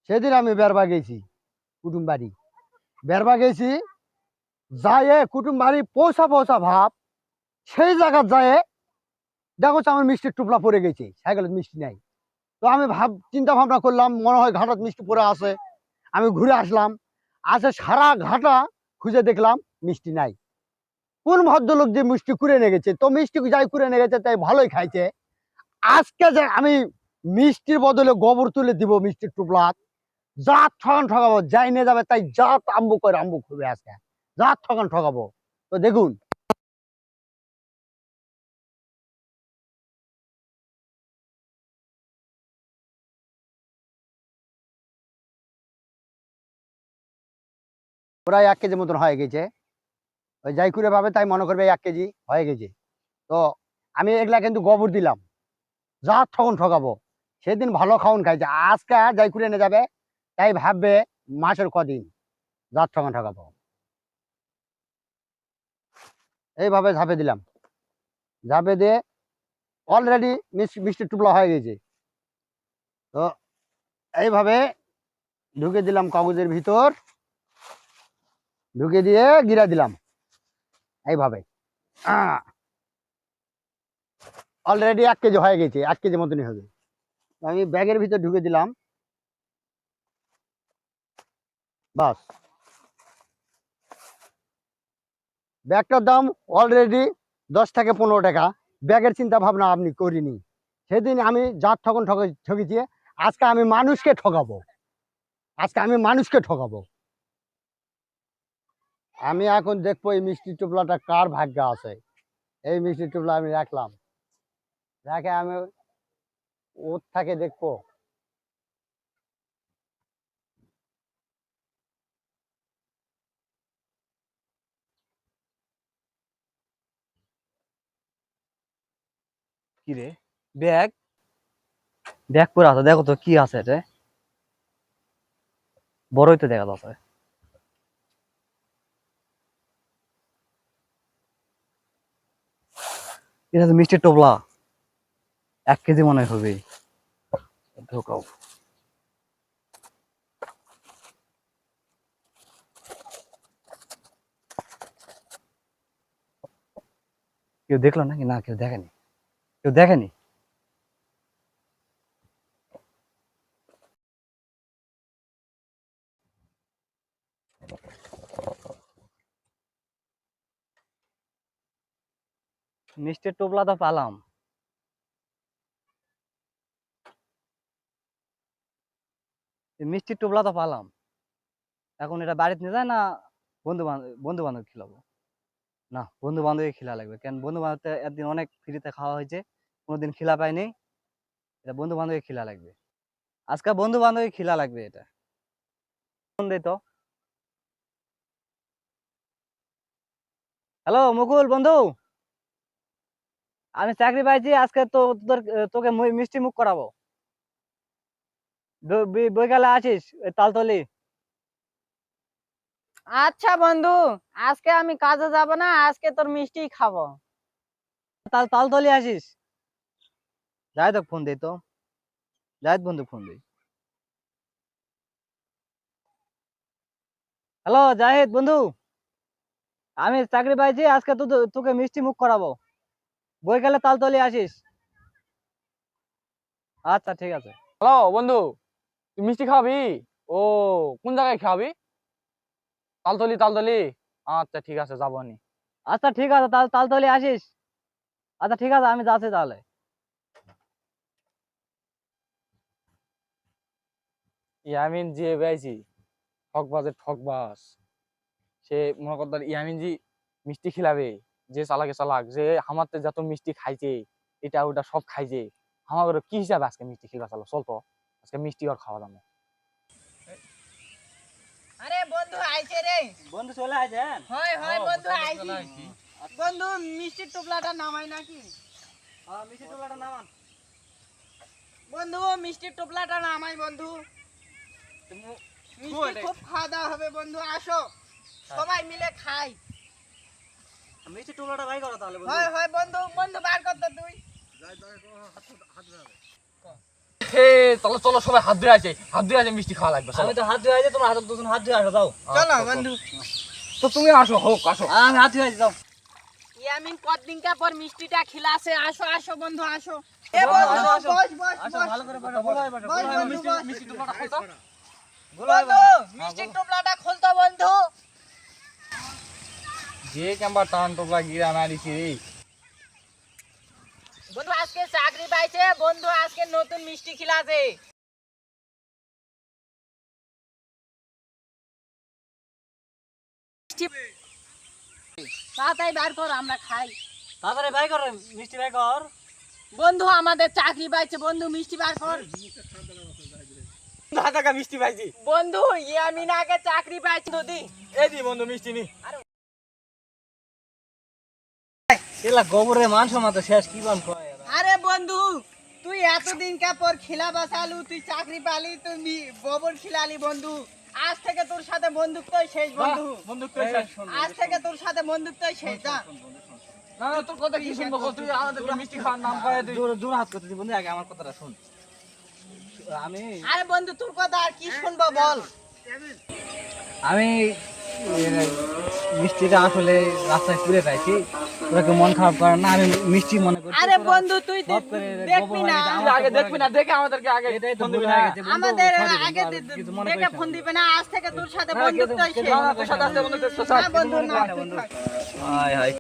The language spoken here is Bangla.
সেদিন আমি বেরবা গেছি কুটুম বাড়ি, বেরবা গেছি, যায় কুটুম বাড়ি পৌঁছা পৌঁছা ভাব, সেই জায়গা যায় দেখো আমার মিষ্টির টুপলা পড়ে গেছে, সাইকেলে মিষ্টি নাই। তো আমি চিন্তা ভাবনা করলাম, মনে হয় ঘাটাত মিষ্টি পড়ে আছে। আমি ঘুরে আসলাম, আসে সারা ঘাটা খুঁজে দেখলাম মিষ্টি নাই। কোন ভদ্রলোক যে মিষ্টি কুড়ে নিয়ে গেছে, তো মিষ্টি যাই কুড়ে নিয়ে গেছে তাই ভালোই খাইছে। আজকে যে আমি মিষ্টির বদলে গোবর তুলে দিব মিষ্টির টুপলাত, জাত ঠগান ঠগাবো, যাই নিয়ে যাবে তাই জাত আম্বু করে আম্বু খুবই আজকে জাত ঠগান ঠগাবো। তো দেখুন প্রায় 1 কেজি মতন হয়ে গেছে। ওই যাই করে পাবে তাই মনে করবে 1 কেজি হয়ে গেছে। তো আমি এগুলা কিন্তু গোবর দিলাম, যা ঠগন ঠকাবো। সেদিন ভালো খাওন খাইছে, আজকে যাই করে এনে যাবে তাই ভাববে মাসের কদিন যা ঠগন ঠকাবো। এইভাবে ঝাঁপে দিলাম, ঝাঁপে দিয়ে অলরেডি মিষ্টির টুকলা হয়ে গেছে। তো এইভাবে ঢুকে দিলাম কাগজের ভিতর, ঢুকে দিয়ে গিরা দিলাম এইভাবে। অলরেডি 1 কেজি হয়ে গেছে, 1 কেজি মতনই হবে। আমি ব্যাগের ভিতর ঢুকে দিলাম, বাস। ব্যাগটার দাম অলরেডি 10 থেকে 15 টাকা। ব্যাগের চিন্তা ভাবনা আপনি করিনি। সেদিন আমি জাত ঠকন ঠকেছি, আজকে আমি মানুষকে ঠকাবো, আজকে আমি মানুষকে ঠকাবো। আমি এখন দেখবো এই মিষ্টির টুপলাটা কার ভাগ্য আছে। এই মিষ্টির টুপলা আমি রাখলাম, রেখে আমি ওর থেকে দেখবো। কি রে, ব্যাগ ব্যাগ পরে আছে, দেখো তো কি আছে এটা। বড়ই তো দেখা যাচ্ছে। এটা তো মিষ্টির টোপলা, 1 কেজি মনে হবে। ঢোকাও। কেউ দেখলো নাকি? না, কেউ দেখেনি, কেউ দেখেনি। মিষ্টির টোপলা তো পালাম, মিষ্টির টোপলা তো পালাম। এখন এটা বাড়িতে নিয়ে যায় না বন্ধু বান্ধব খিলাবো? না, বন্ধু বান্ধবী খিলা লাগবে, কেন বন্ধু বান্ধব একদিন অনেক ফ্রিতে খাওয়া হয়েছে, কোনোদিন খিলা পাইনি। এটা বন্ধু বান্ধবী খিলা লাগবে, আজকে বন্ধু বান্ধবী খিলা লাগবে। এটা ফোন দে তো। হ্যালো মুকুল বন্ধু, আমি চাকরি পাইছি আজকে, তো তোকে মিষ্টি মুখ করাবো। বৈকালে আসিস ওই তালতলি। আচ্ছা বন্ধু, আজকে আমি কাজে যাব না, আজকে তোর মিষ্টি খাবো। তালতলি আসিস। যাই তো ফোন দে তো, যাই বন্ধু ফোন দে। হ্যালো জাহিদ বন্ধু, আমি চাকরি পাইছি আজকে, তোকে মিষ্টি মুখ করাবো। বৈকালে তালতলি আসিস। আচ্ছা ঠিক আছে। হ্যালো বন্ধু, তুই মিষ্টি খাওয়াবি? ও, কোন জায়গায় খাওয়াবি? তালতলি তালতলি, আচ্ছা ঠিক আছে, যাবো নি। আচ্ছা ঠিক আছে, তালতলি আসিস। আচ্ছা ঠিক আছে, আমি যাচ্ছি তাহলে। ইয়ামিন যে বেয়াইছি, ঠকবাজের ঠকবাজ। সে মনে করতার ইয়ামিন জি মিষ্টি খিলাবে, যে চালাকে চালাক, যে হামাতে যত মিষ্টি খাইছে এটা ওটা সব খাইছে, আমার কি হিসাবে আজকে মিষ্টি খিলা চালো? চল তো আজকে মিষ্টি আর খাওয়া যাবে। আরে বন্ধু আইছে রে। বন্ধু চলে আসেন। হয় হয় বন্ধু আইছি। বন্ধু মিষ্টির টুকলাটা নামাই নাকি? হ্যাঁ, মিষ্টি টোপলাটা নামান। বন্ধু মিষ্টির টুকলাটা নামাই বন্ধু। মিষ্টি খুব খাওয়া দাওয়া হবে বন্ধু, আসো সবাই মিলে খাই। মিষ্টি টোপলাটা বাই করো তাহলে বন্ধু। হয় হয় বন্ধু, বন্ধু বার কর তো তুই। সে চলো চলো সবাই হাত ধুয়ে আছে, হাত ধুয়ে আছে, মিষ্টি খাওয়া লাগবে। আমি তো হাত ধুয়ে আছি, তোমার হাত দুজন হাত ধুয়ে আসো যাও। চলো বন্ধু। তো তুমি আসো, হোক আসো। আমি হাত ধুয়ে আছি যাও। ইয়ামিন কতদিন পর মিষ্টিটা খিলাছে, আসো আসো বন্ধু আসো। এ আসো, বন্ধু আসো, বস বস আসো বস। ভালো করে বসো, বলো হয় বসো, বস, বলো হয় বন্ধু, মিষ্টি বস। মিষ্টি টুকরাটা খুলতো। বন্ধু মিষ্টির টোপলাটা খুলতো বন্ধু। যে কেমবা টান টোপলা গিরা মারিছি রে। বন্ধু আজকে চাকরি পাইছে, বন্ধু আজকে নতুন মিষ্টি খিলাছে। তাড়াতাড়ি বার কর আমরা খাই। তাড়াতাড়ি বাই কর, মিষ্টি বাই কর। বন্ধু আমাদের চাকরি পাইছে, বন্ধু মিষ্টি বার কর। হাতাকা মিষ্টি পাইছি। বন্ধু ইয়ামিন আগে চাকরি পাইছে নদী। এই দি বন্ধু মিষ্টি নি। এলা গোবরে মান সম্মান তো শেষ, কি বান কয় এরা। আরে বন্ধু তুই এতদিন পর খিলা বাসালু, তুই চাকরি পালি, তুই গোবর খিলালি বন্ধু। আজ থেকে তোর সাথে বন্ধুত্বই শেষ বন্ধু। বন্ধু কই শেষ? আজ থেকে তোর সাথে বন্ধুত্বই শেষ। যা। না না, তোর কথা কি শুনবো? তুই আমাদের মিষ্টি খাওয়ার নাম করে তুই। জোরে জোরে হাত করতে দি বন্ধু, আগে আমার কথাটা শুন। আমি আরে বন্ধু তোর কথা আর কি শুনবো বল। আমি মিষ্টিটা আসলে রাস্তায় পুড়ে পাইছি, ওরা মন খারাপ করে না, আমি মিষ্টি মনে করি। আরে বন্ধু তুই সব করে দেখবি গোবর না, হয়ে গেছে, তুই আগে দেখবি না, দেখে আমাদেরকে আগে এটাই তো ফোন ভুল দিবি হয়ে না। গেছে বন্ধু, আমাদের sorry বন্ধু, আগে আর কিছু মনে দেখে করিস না। ফোন দিবে না, আজ থেকে তোর সাথে না, বন্ধুত্বই কিছু- শেষ। না, না, তোর সাথে আসতে বন্ধু, তোর সাথে। না বন্ধু না। হায় হায়।